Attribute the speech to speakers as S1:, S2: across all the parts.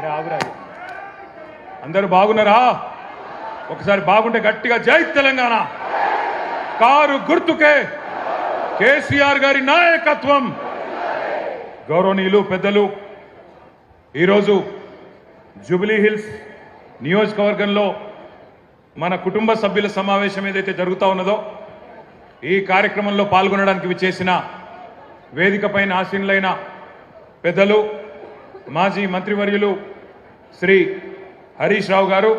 S1: అరే ఆగురా, అందరూ బాగున్నారా? ఒకసారి బాగుంటే గట్టిగా జై తెలంగాణ. కారు గుర్తుకే కేసీఆర్ గారి నాయకత్వం. గౌరవనీయులు పెద్దలు, ఈరోజు జూబ్లీ హిల్స్ నియోజకవర్గంలో మన కుటుంబ సభ్యుల సమావేశం ఏదైతే జరుగుతూ ఉన్నదో, ఈ కార్యక్రమంలో పాల్గొనడానికి విచ్చేసిన వేదికపైన ఆసీనులైన పెద్దలు, మాజీ మంత్రివర్యులు శ్రీ హరీష్ రావు గారు,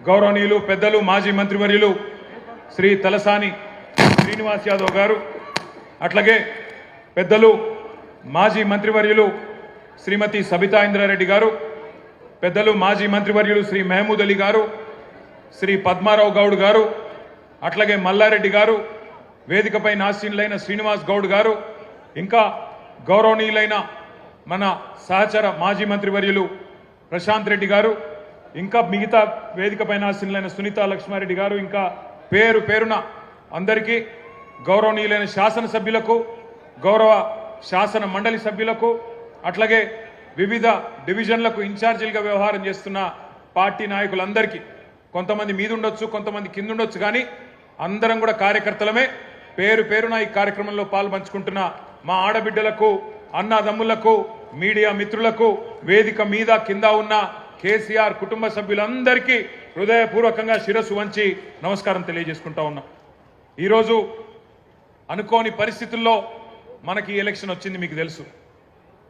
S1: గౌరవనీయులు పెద్దలు మాజీ మంత్రివర్యులు శ్రీ తలసాని శ్రీనివాస్ యాదవ్ గారు, అట్లాగే పెద్దలు మాజీ మంత్రివర్యులు శ్రీమతి సబితా ఇంద్రారెడ్డి గారు, పెద్దలు మాజీ మంత్రివర్యులు శ్రీ మహమూద్ అలీ గారు, శ్రీ పద్మారావు గౌడ్ గారు, అట్లాగే మల్లారెడ్డి గారు, వేదికపై ఆసీనులైన శ్రీనివాస్ గౌడ్ గారు, ఇంకా గౌరవనీయులైన మన సహచర మాజీ మంత్రివర్యులు ప్రశాంత్ రెడ్డి గారు, ఇంకా మిగతా వేదికపైన ఆసీనులైన సునీత లక్ష్మారెడ్డి గారు, ఇంకా పేరు పేరున అందరికీ, గౌరవనీయులైన శాసనసభ్యులకు, గౌరవ శాసన మండలి సభ్యులకు, అట్లాగే వివిధ డివిజన్లకు ఇన్ఛార్జీలుగా వ్యవహారం చేస్తున్న పార్టీ నాయకులందరికీ, కొంతమంది మీదుండొచ్చు, కొంతమంది కిందుండొచ్చు, కానీ అందరం కూడా కార్యకర్తలమే. పేరు పేరున ఈ కార్యక్రమంలో పాల్పంచుకుంటున్న మా ఆడబిడ్డలకు, అన్నదమ్ములకు, మీడియా మిత్రులకు, వేదిక మీద కింద ఉన్న కేసీఆర్ కుటుంబ సభ్యులందరికీ హృదయపూర్వకంగా శిరస్సు వంచి నమస్కారం తెలియజేసుకుంటా ఉన్నా. ఈరోజు అనుకోని పరిస్థితుల్లో మనకి ఎలక్షన్ వచ్చింది, మీకు తెలుసు.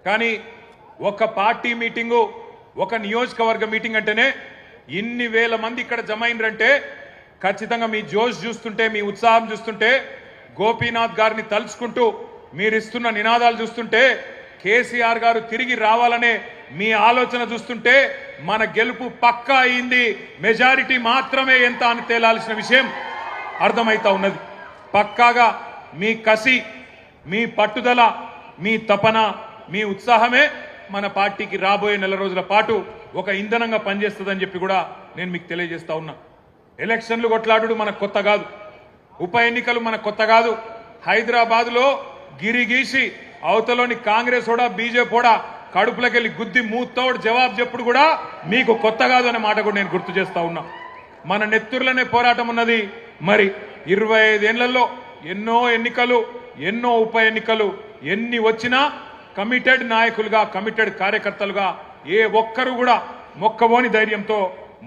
S1: కానీ ఒక పార్టీ మీటింగు, ఒక నియోజకవర్గ మీటింగ్ అంటేనే ఇన్ని వేల మంది ఇక్కడ జమ అయినరంటే ఖచ్చితంగా మీ జోష్ చూస్తుంటే, మీ ఉత్సాహం చూస్తుంటే, గోపీనాథ్ గారిని తలుచుకుంటూ మీరు ఇస్తున్న నినాదాలు చూస్తుంటే, కేసీఆర్ గారు తిరిగి రావాలనే మీ ఆలోచన చూస్తుంటే మన గెలుపు పక్కా అయింది. మెజారిటీ మాత్రమే ఎంత అని తేలాల్సిన విషయం అర్థమైతా ఉన్నది. పక్కాగా మీ కసి, మీ పట్టుదల, మీ తపన, మీ ఉత్సాహమే మన పార్టీకి రాబోయే నెల రోజుల పాటు ఒక ఇంధనంగా పనిచేస్తుందని చెప్పి కూడా నేను మీకు తెలియజేస్తా ఉన్నా. ఎలక్షన్లు కొట్లాడు మనకు కొత్త కాదు, ఉప ఎన్నికలు మనకు కొత్త కాదు. హైదరాబాద్లో గిరిగీసి అవతలోని కాంగ్రెస్ కూడా బీజేపీ కూడా కడుపులకెళ్ళి గుద్ది మూతోడు జవాబు చెప్పుడు కూడా మీకు కొత్త కాదు అనే మాట కూడా నేను గుర్తు చేస్తా ఉన్నా. మన నెత్తుర్లనే పోరాటం ఉన్నది. మరి 25 ఏళ్లలో ఎన్నో ఎన్నికలు, ఎన్నో ఉప ఎన్నికలు, ఎన్ని వచ్చినా కమిటెడ్ నాయకులుగా, కమిటెడ్ కార్యకర్తలుగా ఏ ఒక్కరు కూడా మొక్కబోని ధైర్యంతో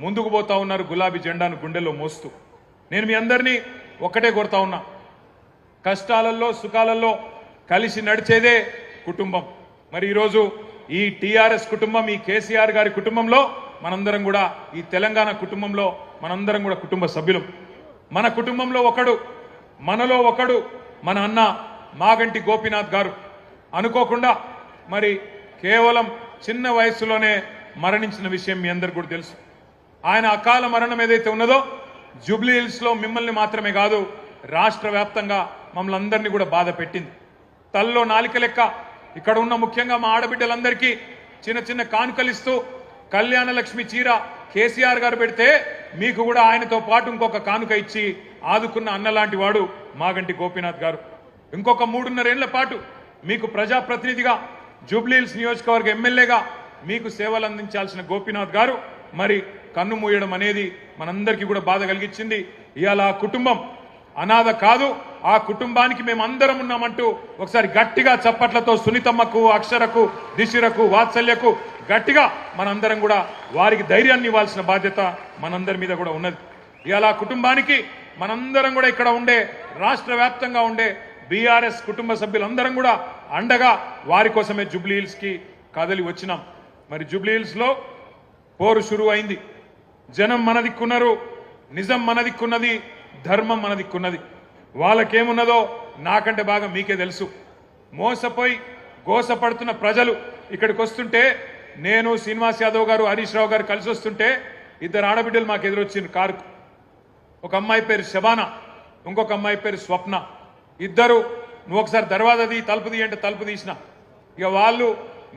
S1: ముందుకు పోతా ఉన్నారు, గులాబీ జెండాను గుండెల్లో మోస్తూ. నేను మీ అందరినీ ఒక్కటే కోరుతా ఉన్నా, కష్టాలలో సుఖాలలో కలిసి నడిచేదే కుటుంబం. మరి ఈరోజు ఈ టీఆర్ఎస్ కుటుంబం, ఈ కేసీఆర్ గారి కుటుంబంలో మనందరం కూడా, ఈ తెలంగాణ కుటుంబంలో మనందరం కూడా కుటుంబ సభ్యులం. మన కుటుంబంలో ఒకడు, మనలో ఒకడు మన అన్న మాగంటి గోపీనాథ్ గారు. అనుకోకుండా మరి కేవలం చిన్న వయసులోనే మరణించిన విషయం మీ అందరికీ కూడా తెలుసు. ఆయన అకాల మరణం ఏదైతే ఉన్నదో జూబ్లీ హిల్స్లో మిమ్మల్ని మాత్రమే కాదు, రాష్ట్ర వ్యాప్తంగా మమ్మల్ని అందరినీ కూడా బాధ పెట్టింది. తల్లో నాలిక లెక్క ఇక్కడ ఉన్న ముఖ్యంగా మా ఆడబిడ్డలందరికీ చిన్న చిన్న కానుకలిస్తూ కళ్యాణ లక్ష్మి చీర కేసీఆర్ గారు పెడితే మీకు కూడా ఆయనతో పాటు ఇంకొక కానుక ఇచ్చి ఆదుకున్న అన్నలాంటి వాడు మాగంటి గోపీనాథ్ గారు. ఇంకొక 3.5 ఏళ్ల పాటు మీకు ప్రజాప్రతినిధిగా, జూబ్లీ హిల్స్ నియోజకవర్గ ఎమ్మెల్యేగా మీకు సేవలు అందించాల్సిన గోపీనాథ్ గారు మరి కన్ను మూయడం అనేది మనందరికీ కూడా బాధ కలిగించింది. ఇవాళ ఆ కుటుంబం అనాథ కాదు, ఆ కుటుంబానికి మేము అందరం ఉన్నామంటూ ఒకసారి గట్టిగా చప్పట్లతో సునీతమ్మకు, అక్షరకు, దిశిరకు, వాత్సల్యకు గట్టిగా మనందరం కూడా వారికి ధైర్యాన్ని ఇవ్వాల్సిన బాధ్యత మనందరి మీద కూడా ఉన్నది. ఇవాళ ఆ కుటుంబానికి మనందరం కూడా ఇక్కడ ఉండే, రాష్ట్ర వ్యాప్తంగా ఉండే బీఆర్ఎస్ కుటుంబ సభ్యులందరం కూడా అండగా వారి కోసమే జూబ్లీ హిల్స్కి కదలి వచ్చినాం. మరి జూబ్లీ హిల్స్లో పోరు షురు అయింది. జనం మన దిక్కున్నారు, నిజం మన దిక్కున్నది, ధర్మం మన దిక్కున్నది. వాళ్ళకేమున్నదో నాకంటే బాగా మీకే తెలుసు. మోసపోయి గోసపడుతున్న ప్రజలు ఇక్కడికి వస్తుంటే, నేను శ్రీనివాస్ యాదవ్ గారు, హరీష్ రావు గారు కలిసి వస్తుంటే 2 ఆడబిడ్డలు మాకు ఎదురొచ్చింది కారుకు. ఒక అమ్మాయి పేరు శబానా, ఇంకొక అమ్మాయి పేరు స్వప్న. ఇద్దరు నువ్వు ఒకసారి దర్వాజా తీ, తలుపు తీ అంటే తలుపు తీసిన. ఇక వాళ్ళు,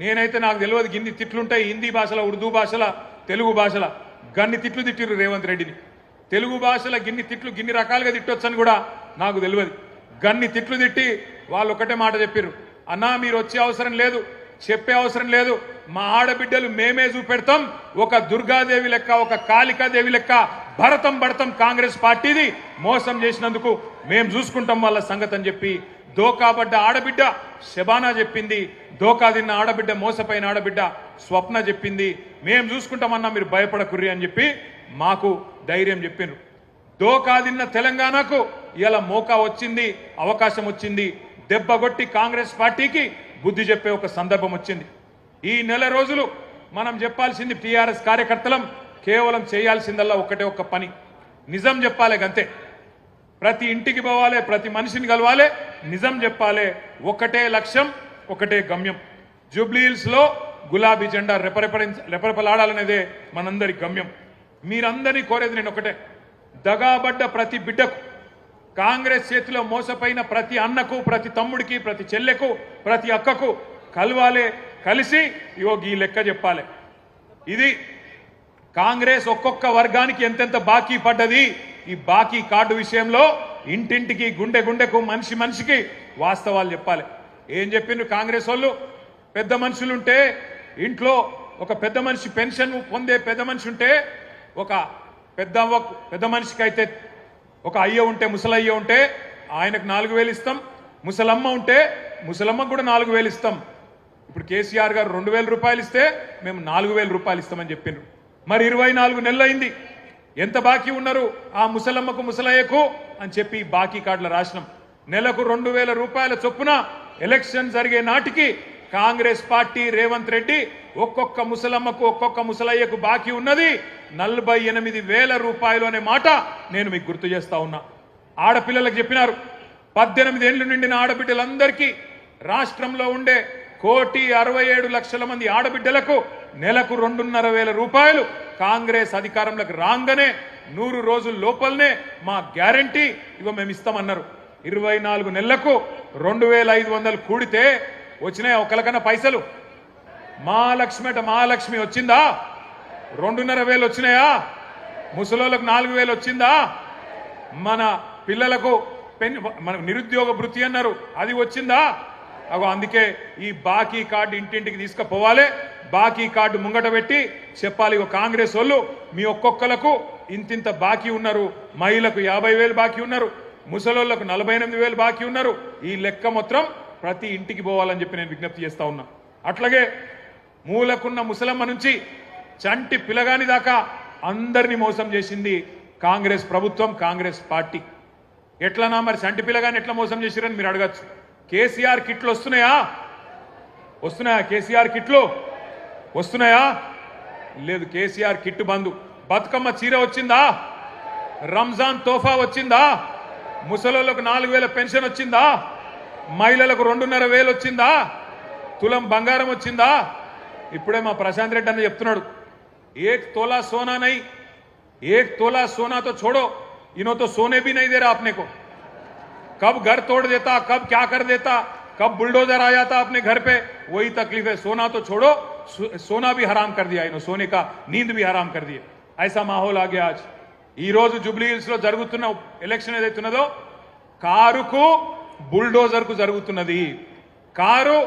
S1: నేనైతే నాకు తెలియదు గిన్ని తిట్లుంటాయి హిందీ భాషల, ఉర్దూ భాషల, తెలుగు భాషల. గన్ని తిట్లు తిట్టిరు రేవంత్ రెడ్డిని. తెలుగు భాషల గిన్ని తిట్లు గిన్ని రకాలుగా తిట్టొచ్చని కూడా నాకు తెలియదు. గన్ని తిట్లు తిట్టి వాళ్ళు ఒకటే మాట చెప్పారు, అన్నా మీరు వచ్చే అవసరం లేదు, చెప్పే అవసరం లేదు. మా ఆడబిడ్డలు మేమే చూపెడతాం. ఒక దుర్గాదేవి లెక్క, ఒక కాళికాదేవి లెక్క భరతం భరతం కాంగ్రెస్ పార్టీది మోసం చేసినందుకు మేము చూసుకుంటాం వాళ్ళ సంగతి అని చెప్పి దోకాబడ్డ ఆడబిడ్డ శబానా చెప్పింది. దోకా తిన్న ఆడబిడ్డ, మోసపోయిన ఆడబిడ్డ స్వప్న చెప్పింది. మేము చూసుకుంటామన్నా, మీరు భయపడకుర్రి అని చెప్పి మాకు ధైర్యం చెప్పిండ్రు. దోకా తిన్న తెలంగాణకు ఇలా మోకా వచ్చింది, అవకాశం వచ్చింది. దెబ్బగొట్టి కాంగ్రెస్ పార్టీకి బుద్ధి చెప్పే ఒక సందర్భం వచ్చింది. ఈ నెల రోజులు మనం చెప్పాల్సింది టీఆర్ఎస్ కార్యకర్తలం కేవలం చేయాల్సిందల్లా ఒకటే ఒక్క పని, నిజం చెప్పాలి గంతే. ప్రతి ఇంటికి పోవాలి, ప్రతి మనిషిని కలవాలి, నిజం చెప్పాలి. ఒకటే లక్ష్యం, ఒకటే గమ్యం. జూబ్లీహిల్స్లో గులాబీ జెండా రెపరెపలాడాలనేదే మనందరి గమ్యం. మీరందరినీ కోరేది నేను ఒకటే, దగాబడ్డ ప్రతి బిడ్డకు, కాంగ్రెస్ చేతిలో మోసపోయిన ప్రతి అన్నకు, ప్రతి తమ్ముడికి, ప్రతి చెల్లెకు, ప్రతి అక్కకు కలవాలి. కలిసి ఇగో ఈ లెక్క చెప్పాలి. ఇది కాంగ్రెస్ ఒక్కొక్క వర్గానికి ఎంతెంత బాకీ పడ్డది, ఈ బాకీ కార్డు విషయంలో ఇంటింటికి, గుండె గుండెకు, మనిషి మనిషికి వాస్తవాలు చెప్పాలి. ఏం చెప్పిండ్రు కాంగ్రెస్ వాళ్ళు? పెద్ద మనుషులుంటే ఇంట్లో ఒక పెద్ద మనిషి పెన్షన్ పొందే పెద్ద మనిషి ఉంటే, ఒక పెద్ద మనిషికి అయితే ఒక అయ్య ఉంటే, ముసలయ్య ఉంటే ఆయనకు 4,000 ఇస్తాం. ముసలమ్మ ఉంటే ముసలమ్మకు కూడా 4,000 ఇస్తాం. ఇప్పుడు కేసీఆర్ గారు 2,000 రూపాయలు ఇస్తే మేము 4,000 రూపాయలు ఇస్తామని చెప్పిండ్రు. మరి 24 నెలలు అయింది. ఎంత బాకీ ఉన్నారు ఆ ముసలమ్మకు, ముసలయ్యకు అని చెప్పి బాకీ కార్డుల రాసినాం. నెలకు 2,000 రూపాయల చొప్పున ఎలక్షన్ జరిగే నాటికి కాంగ్రెస్ పార్టీ, రేవంత్ రెడ్డి ఒక్కొక్క ముసలమ్మకు, ఒక్కొక్క ముసలయ్యకు బాకీ ఉన్నది 48,000 రూపాయలు అనే మాట నేను మీకు గుర్తు చేస్తా ఉన్నా. ఆడపిల్లలకు చెప్పినారు, 18 ఏళ్లు నిండిన ఆడబిడ్డలందరికీ రాష్ట్రంలో ఉండే 1,67,00,000 మంది ఆడబిడ్డలకు నెలకు 2,500 రూపాయలు కాంగ్రెస్ అధికారంలోకి రాగానే 100 రోజుల లోపలనే మా గ్యారంటీ ఇగో మేము ఇస్తామన్నారు. 24 నెలలకు 2,500 కూడితే వచ్చినాయా ఒకరికన్నా పైసలు? మహాలక్ష్మి వచ్చిందా? 2,500 వచ్చినాయా? ముసలోళ్ళకు 4,000 వచ్చిందా? మన పిల్లలకు మన నిరుద్యోగ భృతి అన్నారు, అది వచ్చిందా? అగో అందుకే ఈ బాకీ కార్డు ఇంటింటికి తీసుకుపోవాలి. బాకీ కార్డు ముంగట పెట్టి చెప్పాలి, కాంగ్రెస్ వాళ్ళు మీ ఒక్కొక్కలకు ఇంతింత బాకీ ఉన్నారు. మహిళలకు 50,000 బాకీ ఉన్నారు, ముసలోళ్లకు 48,000 బాకీ ఉన్నారు. ఈ లెక్క మొత్తం ప్రతి ఇంటికి పోవాలని చెప్పి నేను విజ్ఞప్తి చేస్తా ఉన్నా. అట్లాగే మూలకున్న ముసలమ్మ నుంచి చంటి పిల్లగాని దాకా అందరినీ మోసం చేసింది కాంగ్రెస్ ప్రభుత్వం, కాంగ్రెస్ పార్టీ. ఎట్లనా మరి చంటి పిల్లగాని ఎట్లా మోసం చేసిరని మీరు అడగచ్చు. కేసీఆర్ కిట్లు వస్తున్నాయా? కేసీఆర్ కిట్లు వస్తున్నాయా? లేదు. కేసీఆర్ కిట్టు బంధు. బతుకమ్మ చీర వచ్చిందా? రంజాన్ తోఫా వచ్చిందా? ముసలోళ్ళకు 4,000 పెన్షన్ వచ్చిందా? మహిళలకు 2,500 వచ్చిందా? తులం బంగారం వచ్చిందా? ఇప్పుడే మా ప్రశాంత్ రెడ్డి అన్న చెప్తున్నాడు, 1 तोला सोना नहीं, 1 तोला सोना तो छोड़ो, इन्हों तो सोने भी नहीं दे रहा अपने को. कब घर तोड़ देता, कब क्या कर देता, कब बुलडोजर आ जाता अपने घर पे, वही तकलीफ है. सोना तो छोड़ो, सोना भी हराम कर दिया इन्हों, सोने का नींद भी हराम कर दिए. ऐसा माहौल आ गया आज. ఈ రోజు జూబ్లీ హిల్స్ లో జరుగుతున్న ఎలక్షన్ ఏదైతున్నదో కారుకు బుల్డోజర్ కు జరుగుతున్నది. కారు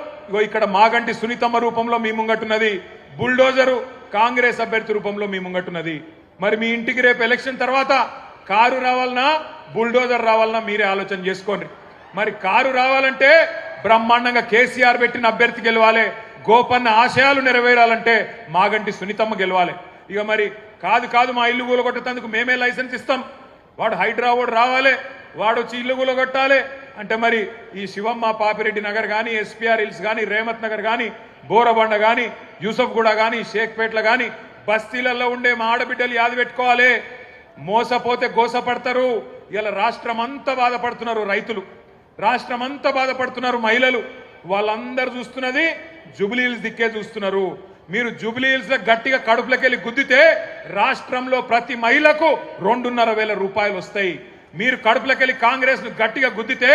S1: ఇక్కడ మాగంటి సునీతమ్మ రూపంలో మీ ముంగట్టున్నది, బుల్డోజరు కాంగ్రెస్ అభ్యర్థి రూపంలో మీ ముంగట్టున్నది. మరి మీ ఇంటికి రేపు ఎలక్షన్ తర్వాత కారు రావాలన్నా, బుల్డోజర్ రావాలన్నా మీరే ఆలోచన చేసుకోండి. మరి కారు రావాలంటే బ్రహ్మాండంగా కేసీఆర్ పెట్టిన అభ్యర్థి గెలవాలి. గోపన్న ఆశయాలు నెరవేరాలంటే మాగంటి సునీతమ్మ గెలవాలి. ఇక మరి కాదు మా ఇల్లు కూలగొట్టేందుకు మేమే లైసెన్స్ ఇస్తాం, వాడు హైదరాబాద్ రావాలి, వాడు వచ్చి ఇల్లు కూలగొట్టాలి అంటే మరి ఈ శివమ్మ పాపిరెడ్డి నగర్ కానీ, ఎస్పీఆర్ హిల్స్ కానీ, రేమత్ నగర్ కానీ, బోరబండ కానీ, యూసఫ్గూడ కానీ, షేక్పేట్ల కానీ బస్తీలలో ఉండే మా ఆడబిడ్డలు యాది పెట్టుకోవాలి. మోసపోతే గోసపడతారు. ఇలా రాష్ట్రం అంతా బాధపడుతున్నారు రైతులు, రాష్ట్రం అంతా బాధపడుతున్నారు మహిళలు. వాళ్ళందరూ చూస్తున్నది జూబ్లీ హిల్స్ దిక్కే చూస్తున్నారు. మీరు జూబ్లీ హిల్స్ లో గట్టిగా కడుపులకెళ్ళి గుద్దితే రాష్ట్రంలో ప్రతి మహిళకు 2,500 రూపాయలు వస్తాయి. మీరు కడుపులకెళ్ళి కాంగ్రెస్ ను గట్టిగా గుద్దితే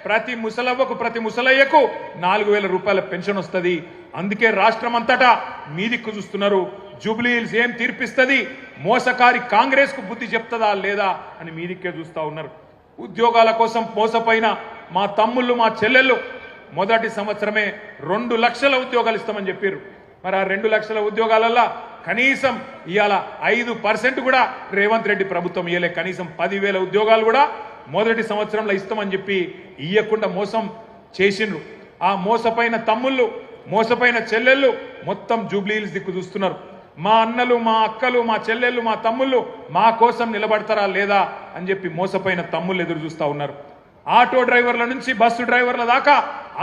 S1: ప్రతి ముసలవ్వకు, ప్రతి ముసలయ్యకు 4,000 రూపాయల పెన్షన్ వస్తుంది. అందుకే రాష్ట్రం అంతటా మీ దిక్కు చూస్తున్నారు. జూబ్లీ హిల్స్ ఏం తీర్పిస్తుంది, మోసకారి కాంగ్రెస్ కు బుద్ధి చెప్తుందా లేదా అని మీ దిక్కే చూస్తా ఉన్నారు. ఉద్యోగాల కోసం మోసపోయిన మా తమ్ముళ్ళు, మా చెల్లెళ్ళు మొదటి సంవత్సరమే 2 లక్షల ఉద్యోగాలు ఇస్తామని చెప్పారు. మరి ఆ 2 లక్షల ఉద్యోగాలల్లో కనీసం ఇవాళ 5% కూడా రేవంత్ రెడ్డి ప్రభుత్వం ఇయ్యలే. కనీసం 10,000 ఉద్యోగాలు కూడా మొదటి సంవత్సరంలో ఇస్తామని చెప్పి ఇయ్యకుండా మోసం చేసిండ్రు. ఆ మోసపోయిన తమ్ముళ్ళు, మోసపోయిన చెల్లెళ్ళు మొత్తం జూబ్లీహిల్స్ దిక్కు చూస్తున్నారు. మా అన్నలు, మా అక్కలు, మా చెల్లెళ్ళు, మా తమ్ముళ్ళు మా కోసం నిలబడతారా లేదా అని చెప్పి మోసపోయిన తమ్ముళ్ళు ఎదురు చూస్తూ ఉన్నారు. ఆటో డ్రైవర్ల నుంచి బస్సు డ్రైవర్ల దాకా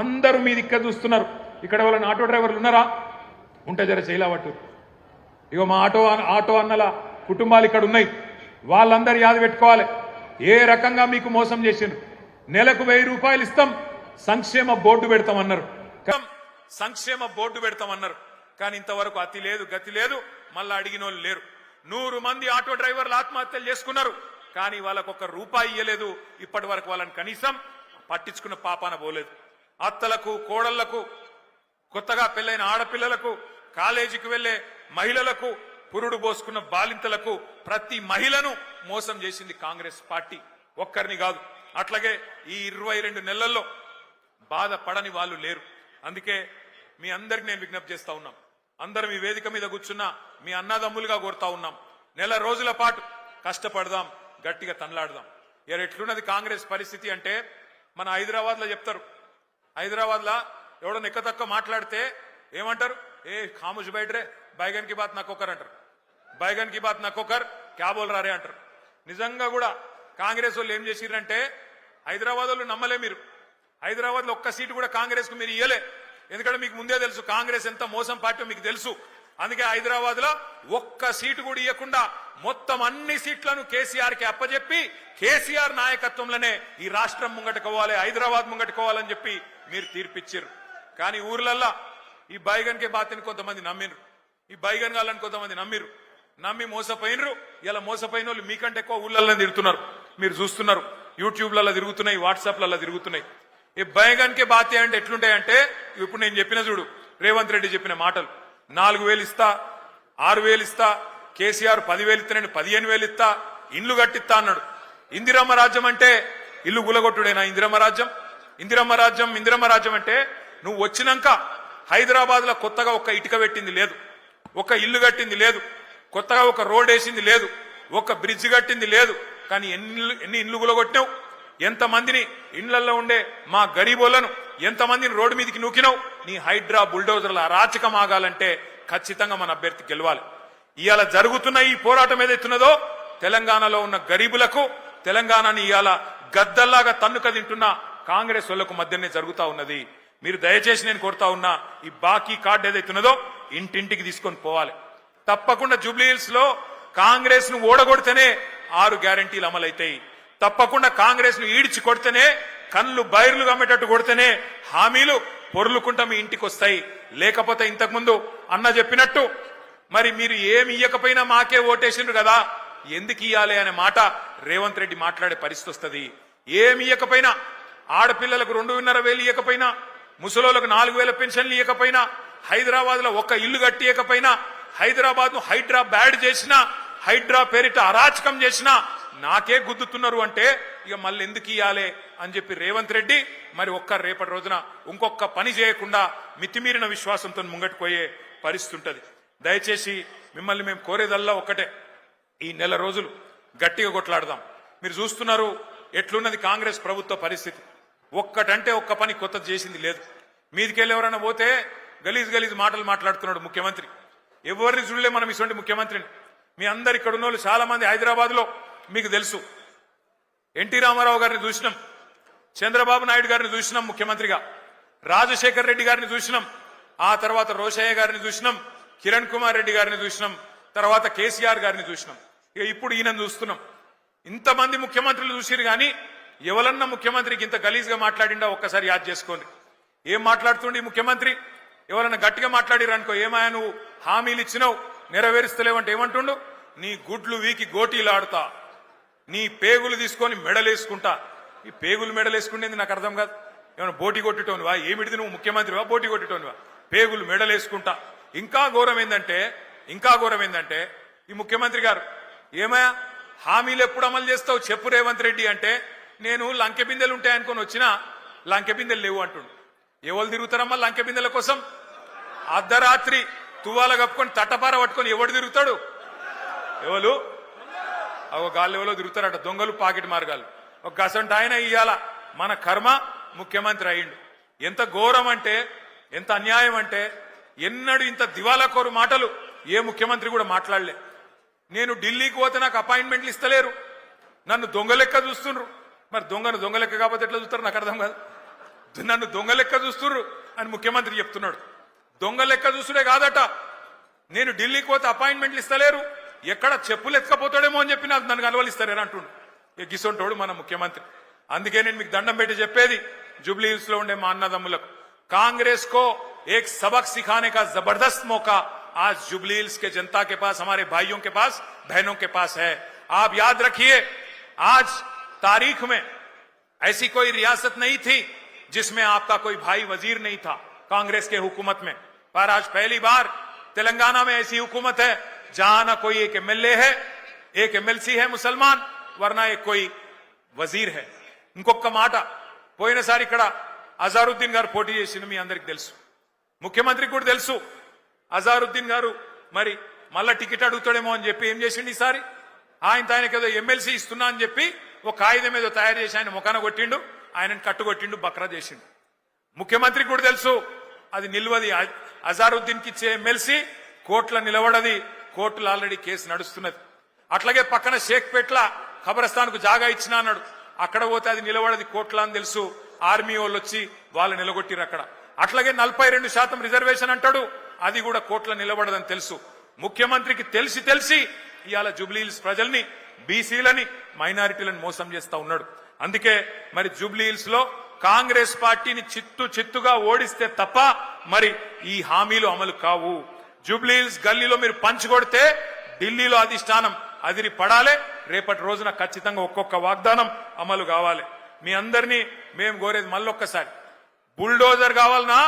S1: అందరూ మీ దిక్క చూస్తున్నారు. ఇక్కడ వాళ్ళని ఆటో డ్రైవర్లు ఉన్నారా? ఉంటే జర చేయలేవట్టు. ఇగో మా ఆటో అన్నల కుటుంబాలు ఇక్కడ ఉన్నాయి. వాళ్ళందరూ యాద పెట్టుకోవాలి ఏ రకంగా మీకు మోసం చేసిండ్రు. నెలకు 1000 రూపాయలు ఇస్తాం, సంక్షేమ బోర్డు పెడతామన్నారు. సంక్షేమ బోర్డు పెడతామన్నారు. కానీ ఇంతవరకు అతి లేదు, గతి లేదు. మళ్ళా అడిగిన వాళ్ళు లేరు. 100 మంది ఆటో డ్రైవర్లు ఆత్మహత్యలు చేసుకున్నారు. కానీ వాళ్ళకు ఒక్క రూపాయి ఇయ్యలేదు. ఇప్పటి వరకు వాళ్ళని కనీసం పట్టించుకున్న పాపాన పోలేదు. అత్తలకు, కోడళ్లకు, కొత్తగా పెళ్లైన ఆడపిల్లలకు, కాలేజీకి వెళ్లే మహిళలకు, పురుడు పోసుకున్న బాలింతలకు ప్రతి మహిళను మోసం చేసింది కాంగ్రెస్ పార్టీ. ఒక్కరిని కాదు. అట్లాగే ఈ 22 నెలల్లో బాధపడని వాళ్ళు లేరు. అందుకే మీ అందరికి నేను విజ్ఞప్తి చేస్తా ఉన్నాం. అందరం ఈ వేదిక మీద కూర్చున్నా మీ అన్నదమ్ములుగా కోరుతా ఉన్నాం. నెల రోజుల పాటు కష్టపడదాం, గట్టిగా తనలాడదాం. ఎట్లున్నది కాంగ్రెస్ పరిస్థితి అంటే, మన హైదరాబాద్ లో చెప్తారు, హైదరాబాద్ లో ఎవడో నెక్కతక్క మాట్లాడితే ఏమంటారు? ఏ ఖాముష్ బయటరే, బైగన్ కి బాత్ నక్కొకర్ అంటారు. బైగన్ కి బాత్ నక్కొకర్ క్యా బోల్ రారే అంటారు. నిజంగా కూడా కాంగ్రెస్ వాళ్ళు ఏం చేసిరంటే, హైదరాబాద్ వాళ్ళు నమ్మలే మీరు. హైదరాబాద్ లో ఒక్క సీటు కూడా కాంగ్రెస్ కు మీరు ఇయ్యలే. ఎందుకంటే మీకు ముందే తెలుసు కాంగ్రెస్ ఎంత మోసం పార్టీ మీకు తెలుసు. అందుకే హైదరాబాద్ లో ఒక్క సీటు కూడా ఇవ్వకుండా మొత్తం అన్ని సీట్లను కేసీఆర్ కి అప్పచెప్పి కేసీఆర్ నాయకత్వంలోనే ఈ రాష్ట్రం ముంగట్టుకోవాలి, హైదరాబాద్ ముంగట్టుకోవాలని చెప్పి మీరు తీర్పిచ్చారు. కానీ ఊర్లల్లా ఈ బైగన్ కే బాతిని కొంతమంది నమ్మినరు, ఈ బైగన్ గాళ్ళని కొంతమంది నమ్మిరు. నమ్మి మోసపోయినరు. ఇలా మోసపోయిన వాళ్ళు మీకంటే ఎక్కువ ఊళ్ళల్లో తిరుగుతున్నారు. మీరు చూస్తున్నారు, యూట్యూబ్లలో తిరుగుతున్నాయి, వాట్సాప్లలో తిరుగుతున్నాయి. ఈ బైగన్ కే బాతి అంటే ఎట్లుంటాయంటే, ఇప్పుడు నేను చెప్పిన చూడు, రేవంత్ రెడ్డి చెప్పిన మాటలు, 4,000 ఇస్తా, 6,000 ఇస్తా, కేసీఆర్ 10,000 ఇస్తానని 15,000 ఇస్తా, ఇండ్లు కట్టిస్తా అన్నాడు. ఇందిరమ్మ రాజ్యం అంటే ఇల్లు గులగొట్టుడేనా? ఇందిరమ్మ రాజ్యం, ఇందిరమ్మ రాజ్యం, ఇందిరమ్మ రాజ్యం అంటే నువ్వు వచ్చినాక హైదరాబాద్ లో కొత్తగా ఒక్క ఇటుక పెట్టింది లేదు, ఒక ఇల్లు కట్టింది లేదు, కొత్తగా ఒక రోడ్ వేసింది లేదు, ఒక బ్రిడ్జ్ కట్టింది లేదు. కానీ ఎన్ని ఇండ్లు గులగొట్టినావు? ఎంతమందిని ఇండ్లలో ఉండే మా గరీబోళ్లను ఎంతమందిని రోడ్డు మీదకి నూకినావు? నీ హైడ్రా బుల్డోజర్ల అరాచకం ఆగాలంటే ఖచ్చితంగా మన అభ్యర్థి గెలవాలి. ఇవాళ జరుగుతున్న ఈ పోరాటం ఏదైతున్నదో తెలంగాణలో ఉన్న గరీబులకు, తెలంగాణని ఇవాళ గద్దల్లాగా తన్నుక తింటున్న కాంగ్రెస్ వాళ్లకు మధ్యనే జరుగుతా ఉన్నది. మీరు దయచేసి నేను కోరుతా ఉన్నా, ఈ బాకీ కార్డు ఏదైతున్నదో ఇంటింటికి తీసుకొని పోవాలి. తప్పకుండా జూబ్లీహిల్స్ లో కాంగ్రెస్ ను ఓడగొడితేనే 6 గ్యారంటీలు అమలైతాయి. తప్పకుండా కాంగ్రెస్ ను ఈడ్చి కొడితేనే, కళ్ళు బైర్లు గమ్మేటట్టు కొడితేనే హామీలు పొర్లుకుంటా మీ ఇంటికి వస్తాయి. లేకపోతే ఇంతకుముందు అన్న చెప్పినట్టు మరి మీరు ఏమి ఇయ్యకపోయినా మాకే ఓటేసిండ్రు కదా, ఎందుకు ఇయ్యాలి అనే మాట రేవంత్ రెడ్డి మాట్లాడే పరిస్థితి వస్తుంది. ఏమి ఇయ్యకపోయినా, ఆడపిల్లలకు 2,500 ఇయ్యకపోయినా, ముసలోళ్లకు 4,000 పెన్షన్లు ఇయ్యకపోయినా, హైదరాబాద్ లో ఒక్క ఇల్లు కట్టియకపోయినా, హైదరాబాద్ ను హైడ్రా బ్యాడ్ చేసినా, హైడ్రా పేరిట అరాచకం చేసినా నాకే గుద్దుతున్నారు అంటే ఇక మళ్ళీ ఎందుకు ఇయ్యాలి అని చెప్పి రేవంత్ రెడ్డి మరి రేపటి రోజున ఇంకొక పని చేయకుండా మితిమీరిన విశ్వాసంతో ముంగట్టుపోయే పరిస్థితి ఉంటుంది. దయచేసి మిమ్మల్ని మేము కోరేదల్లా ఒక్కటే, ఈ నెల రోజులు గట్టిగా కొట్లాడదాం. మీరు చూస్తున్నారు ఎట్లున్నది కాంగ్రెస్ ప్రభుత్వ పరిస్థితి. ఒక్కటంటే ఒక్క పని కొత్తది చేసింది లేదు. మీదికెళ్ళి ఎవరైనా పోతే గలీజ్ మాటలు మాట్లాడుతున్నాడు ముఖ్యమంత్రి. ఎవరిని చూడలే మనం ఇటువంటి ముఖ్యమంత్రిని. మీ అందరు ఇక్కడ ఉన్న వాళ్ళు చాలా మంది హైదరాబాద్ లో మీకు తెలుసు, ఎన్టీ రామారావు గారిని చూసినాం, చంద్రబాబు నాయుడు గారిని చూసినాం ముఖ్యమంత్రిగా, రాజశేఖర్ రెడ్డి గారిని చూసినాం, ఆ తర్వాత రోషయ్య గారిని చూసినాం, కిరణ్ కుమార్ రెడ్డి గారిని చూసినాం, తర్వాత కేసీఆర్ గారిని చూసినాం. ఇక ఇప్పుడు ఈయన చూస్తున్నాం. ఇంతమంది ముఖ్యమంత్రులు చూసిరు కానీ ఎవరన్నా ముఖ్యమంత్రికి ఇంత గలీజ్గా మాట్లాడిండా ఒక్కసారి యాద్ చేసుకోండి. ఏం మాట్లాడుతుండే ముఖ్యమంత్రి? ఎవరన్నా గట్టిగా మాట్లాడిరనుకో, ఏమాయా నువ్వు హామీలు ఇచ్చినావు నెరవేరుస్తలేవంటే ఏమంటుండు? నీ గుడ్లు వీకి గోటీలాడుతా, నీ పేగులు తీసుకొని మెడలేసుకుంటా. ఈ పేగులు మెడలేసుకుంటేది నాకు అర్థం కాదు. ఏమైనా బోటి కొట్టేటోనివా? ఏమిటిది నువ్వు ముఖ్యమంత్రివా? బోటి కొట్టేటోనివా? పేగులు మెడలేసుకుంటా. ఇంకా ఘోరం ఏందంటే ఈ ముఖ్యమంత్రి గారు ఏమయ్యా హామీలు ఎప్పుడు అమలు చేస్తావు చెప్పు రేవంత్ రెడ్డి అంటే, నేను లంకె బిందెలు ఉంటాయనుకొని వచ్చినా లంకె బిందెలు లేవు అంటుండు. ఎవరు తిరుగుతారమ్మా లంకె బిందెల కోసం? అర్ధరాత్రి తువ్వాల కప్పుకొని తట్టపార పట్టుకొని ఎవడు తిరుగుతాడు? ఎవరు అవ గాళ్ళు ఎవరో తిరుగుతారట, దొంగలు పాకెట్ మార్గాలు. ఒక గసంట ఆయన ఇయ్యాల మన కర్మ ముఖ్యమంత్రి అయ్యిండు. ఎంత ఘోరం అంటే, ఎంత అన్యాయం అంటే, ఎన్నడూ ఇంత దివాలాకోరు మాటలు ఏ ముఖ్యమంత్రి కూడా మాట్లాడలే. నేను ఢిల్లీకి పోతే నాకు అపాయింట్మెంట్లు ఇస్తలేరు, నన్ను దొంగ లెక్క చూస్తుండ్రు. మరి దొంగ లెక్క కాకపోతే ఎట్లా చూస్తారు నాకు అర్థం కాదు. నన్ను దొంగ లెక్క చూస్తుండ్రు అని ముఖ్యమంత్రి చెప్తున్నాడు. దొంగ లెక్క చూసుడే కాదట, నేను ఢిల్లీకి పోతే అపాయింట్మెంట్లు ఇస్తలేరు, ఎక్కడ చెప్పులు ఎత్తుకపోతాడేమో అని చెప్పి నాకు నన్ను కలవలిస్తారేనా అంటుండు. గిసొంటోడు మన ముఖ్యమంత్రి. అందుకే నేను మీకు దండం పెట్టి చెప్పేది जुबली हिल्स లో ఉండే మా అన్నదమ్ములకు, कांग्रेस को एक सबक सिखाने का जबरदस्त मौका आज जुबली हिल्स के जनता के पास, हमारे भाइयों के पास, बहनों के पास है. आप याद रखिए, आज तारीख में ऐसी कोई रियासत नहीं थी जिसमें आपका कोई भाई वजीर नहीं था कांग्रेस के हुकूमत में, पर आज पहली बार तेलंगाना में ऐसी हुकूमत है जहां ना कोई एक एमएलए है, एक एमएलसी है मुसलमान, वरना एक कोई वजीर है. ఇంకొక మాట, పోయినసారి ఇక్కడ అజారుద్దీన్ గారు పోటీ చేసిండు, మీ అందరికి తెలుసు, ముఖ్యమంత్రికి కూడా తెలుసు. అజారుద్దీన్ గారు మరి మళ్ళా టికెట్ అడుగుతాడేమో అని చెప్పి ఏం చేసిండు ఈసారి, ఆయనకి ఏదో ఎమ్మెల్సీ ఇస్తున్నా అని చెప్పి ఒక కాగితం ఏదో తయారు చేసి ఆయన ముఖాన కొట్టిండు, ఆయనను కట్టుకొట్టిండు, బక్రా చేసిండు. ముఖ్యమంత్రికి కూడా తెలుసు అది నిల్వది, అజారుద్దీన్కి ఇచ్చే ఎమ్మెల్సీ కోర్టులో నిలబడది, కోర్టులో ఆల్రెడీ కేసు నడుస్తున్నది. అట్లాగే పక్కన షేక్పేట్ల ఖబరస్థాన్కు జాగా ఇచ్చినా అన్నాడు, అక్కడ పోతే అది నిలబడది కోట్ల అని తెలుసు, ఆర్మీ వాళ్ళు వచ్చి వాళ్ళు నిలగొట్టిరు అక్కడ. అట్లాగే 42% రిజర్వేషన్ అంటాడు, అది కూడా కోట్ల నిలబడదని తెలుసు. ముఖ్యమంత్రికి తెలిసి ఇవాళ జూబ్లీ హిల్స్ ప్రజల్ని, బీసీలని, మైనారిటీలను మోసం చేస్తా ఉన్నాడు. అందుకే మరి జూబ్లీ హిల్స్ లో కాంగ్రెస్ పార్టీని చిత్తుగా ఓడిస్తే తప్ప మరి ఈ హామీలు అమలు కావు. జూబ్లీ హిల్స్ గల్లీలో మీరు పంచుకొడితే ఢిల్లీలో అధిష్టానం అదిరి పడాలి. రేపటి రోజున ఖచ్చితంగా ఒక్కొక్క వాగ్దానం అమలు కావాలి. మీ అందరినీ మేము కోరేది మళ్ళొక్కసారి, బుల్డోజర్ కావాలనా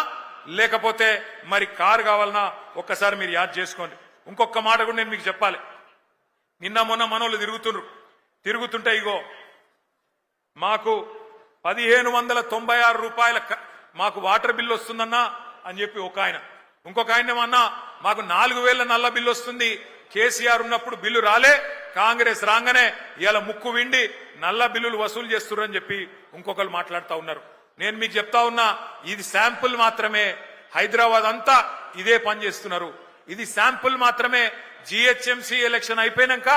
S1: లేకపోతే మరి కారు కావాలనా ఒక్కసారి మీరు యాద్ చేసుకోండి. ఇంకొక మాట కూడా నేను మీకు చెప్పాలి. నిన్న మొన్న మనోళ్ళు తిరుగుతుంటే ఇగో మాకు 1596 రూపాయల మాకు వాటర్ బిల్లు వస్తుందన్నా అని చెప్పి ఒక ఆయన, ఇంకొక ఆయన ఏమన్నా మాకు 4000 నల్ల బిల్లు వస్తుంది, కేసీఆర్ ఉన్నప్పుడు బిల్లు రాలే, కాంగ్రెస్ రాగానే ఇలా ముక్కు విండి నల్ల బిల్లులు వసూలు చేస్తున్నారని చెప్పి ఇంకొకరు మాట్లాడుతూ ఉన్నారు. నేను మీకు చెప్తా ఉన్నా, ఇది శాంపుల్ మాత్రమే. హైదరాబాద్ అంతా ఇదే పని చేస్తున్నారు, ఇది శాంపుల్ మాత్రమే. జిహెచ్ఎంసీ ఎలక్షన్ అయిపోయినాక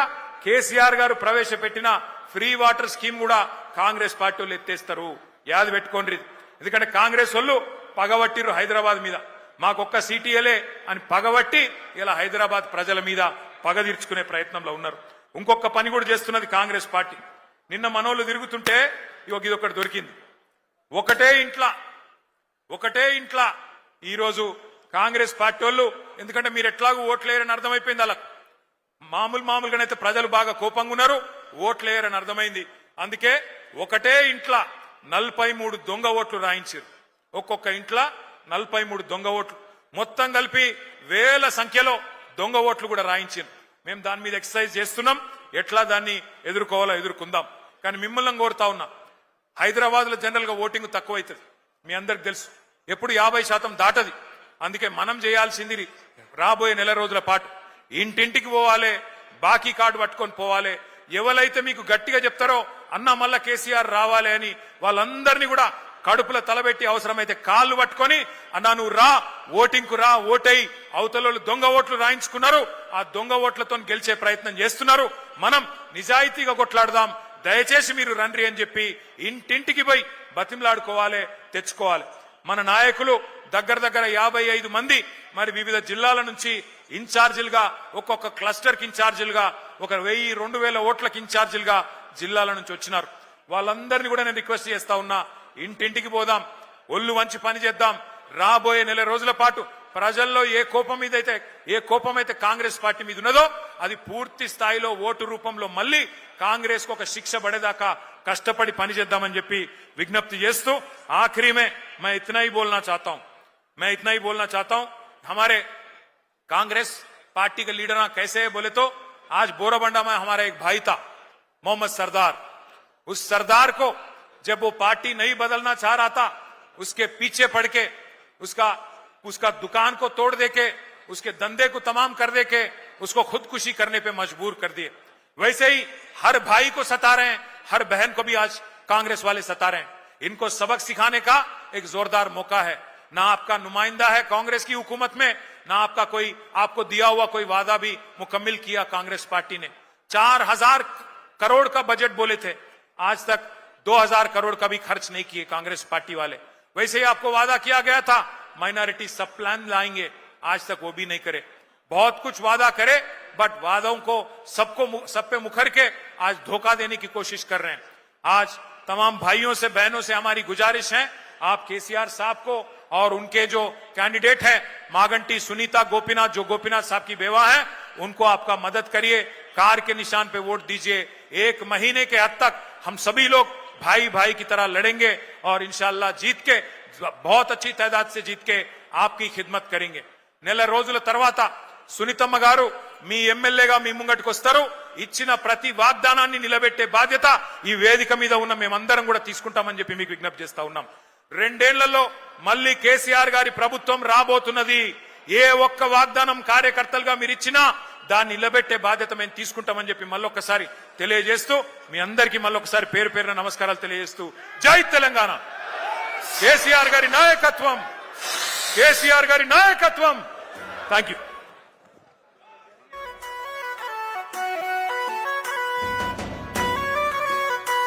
S1: కేసీఆర్ గారు ప్రవేశపెట్టిన ఫ్రీ వాటర్ స్కీమ్ కూడా కాంగ్రెస్ పార్టీ వాళ్ళు ఎత్తేస్తారు, యాద పెట్టుకోండి. ఎందుకంటే కాంగ్రెస్ వాళ్ళు పగబట్టిరు హైదరాబాద్ మీద, మాకొక్క సీటీఎలే అని పగబట్టి ఇలా హైదరాబాద్ ప్రజల మీద పగ తీర్చుకునే ప్రయత్నంలో ఉన్నారు. ఇంకొక పని కూడా చేస్తున్నది కాంగ్రెస్ పార్టీ. నిన్న మనోళ్ళు తిరుగుతుంటే ఇదొకటి దొరికింది. ఒకటే ఇంట్లో ఈరోజు కాంగ్రెస్ పార్టీ వాళ్ళు, ఎందుకంటే మీరు ఎట్లాగూ ఓట్లేరని అర్థమైపోయింది, అలా మామూలుగానైతే ప్రజలు బాగా కోపంగా ఉన్నారు, ఓట్లేరని అర్థమైంది. అందుకే ఒకటే ఇంట్లో 43 దొంగ ఓట్లు రాయించారు. ఒక్కొక్క ఇంట్లో 43 దొంగ ఓట్లు, మొత్తం కలిపి వేల సంఖ్యలో దొంగ ఓట్లు కూడా రాయించారు. మేము దాని మీద ఎక్సర్సైజ్ చేస్తున్నాం, ఎట్లా దాన్ని ఎదుర్కోవాలో ఎదుర్కొందాం. కానీ మిమ్మల్ని కోరుతా ఉన్నా, హైదరాబాద్ లో జనరల్ గా ఓటింగ్ తక్కువైతుంది, మీ అందరికి తెలుసు, ఎప్పుడు 50% దాటది. అందుకే మనం చేయాల్సింది రాబోయే నెల రోజుల పాటు ఇంటింటికి పోవాలి, బాకీ కార్డు పట్టుకొని పోవాలి. ఎవరైతే మీకు గట్టిగా చెప్తారో అన్న మళ్ళా కేసీఆర్ రావాలి అని వాళ్ళందరినీ కూడా కడుపుల తలబెట్టి అవసరమైతే కాళ్ళు పట్టుకొని అన్నా నువ్వు రా, ఓటింగ్ కు రా, ఓటై అవతల దొంగ ఓట్లు రాయించుకున్నారు, ఆ దొంగ ఓట్లతో గెలిచే ప్రయత్నం చేస్తున్నారు. మనం నిజాయితీగా కొట్లాడదాం, దయచేసి మీరు రండి అని చెప్పి ఇంటింటికి పోయి బతిమలాడుకోవాలి, తెచ్చుకోవాలి. మన నాయకులు దగ్గర 55 మంది మరి వివిధ జిల్లాల నుంచి ఇన్ఛార్జీలుగా, ఒక్కొక్క క్లస్టర్ కి ఇన్ఛార్జీలుగా, ఒక 1000-2000 ఓట్లకి ఇన్ఛార్జీలుగా జిల్లాల నుంచి వచ్చినారు. వాళ్ళందరినీ కూడా నేను రిక్వెస్ట్ చేస్తా ఉన్నా, ఇంటింటికి పోదాం, ఒళ్ళు వంచి పని చేద్దాం. రాబోయే నెల రోజుల పాటు ప్రజల్లో ఏ కోపం అయితే కాంగ్రెస్ పార్టీ మీద ఉన్నదో అది పూర్తి స్థాయిలో ఓటు రూపంలో మళ్ళీ కాంగ్రెస్ కు ఒక శిక్ష పడేదాకా కష్టపడి పని చేద్దామని చెప్పి విజ్ఞప్తి చేస్తూ आखिरी में मैं इतना ही बोलना चाहता हूं, हमारे कांग्रेस पार्टी के लीडर कैसे है बोले तो आज बोराबंडा में हमारा एक भाई था मोहम्मद सरदार, उस सरदार को जब वो पार्टी नहीं बदलना चाह रहा था,
S2: उसके पीछे पड़ के उसका दुकान को तोड़ देके उसके धंधे को तमाम कर देके उसको खुदकुशी करने पे मजबूर कर दिए। वैसे ही हर भाई को सता रहे हैं, हर बहन को भी आज कांग्रेस वाले सता रहे हैं। इनको सबक सिखाने का एक जोरदार मौका है। ना आपका नुमाइंदा है कांग्रेस की हुकूमत में, ना आपका कोई आपको दिया हुआ कोई वादा भी मुकम्मिल किया कांग्रेस पार्टी ने। 4000 करोड़ का बजट बोले थे, आज तक 2000 करोड़ का भी खर्च नहीं किए कांग्रेस पार्टी वाले। वैसे ही आपको वादा किया गया था माइनॉरिटी सब प्लान लाएंगे, आज तक वो भी नहीं करे। बहुत कुछ वादा करे बट वादों को सब पे मुखर के आज धोखा देने की कोशिश कर रहे हैं। आज तमाम भाइयों से बहनों से हमारी गुजारिश है, आप केसीआर साहब को और उनके जो कैंडिडेट हैं मागंटी सुनीता गोपीनाथ, जो गोपीनाथ साहब की बेवा है, उनको आपका मदद करिए, कार के निशान पे वोट दीजिए। 1 महीने के हद तक हम सभी लोग भाई भाई की तरह लड़ेंगे और इंशाअल्लाह जीत के, बहुत अच्छी तादाद से जीत के आपकी खिदमत करेंगे। నెల రోజుల తర్వాత సునీతమ్మ గారు మీ ఎమ్మెల్యేగా మీ ముంగటికి వస్తారు, ఇచ్చిన ప్రతి వాగ్దానాన్ని నిలబెట్టే బాధ్యత ఈ వేదిక మీద ఉన్న మేమందరం కూడా తీసుకుంటామని చెప్పి మీకు విజ్ఞప్తి చేస్తా ఉన్నాం। 2 ఏళ్లలో మళ్ళీ కేసీఆర్ గారి ప్రభుత్వం రాబోతున్నది। ఏ ఒక్క వాగ్దానం కార్యకర్తలుగా మీరు ఇచ్చినా దాన్ని నిలబెట్టే బాధ్యత మేము తీసుకుంటామని చెప్పి మళ్ళొకసారి తెలియజేస్తూ మీ అందరికీ మళ్ళొకసారి పేరు పేరున నమస్కారాలు తెలియజేస్తూ జై తెలంగాణ, కేసీఆర్ గారి నాయకత్వం, కేసీఆర్ గారి నాయకత్వం। Thank you.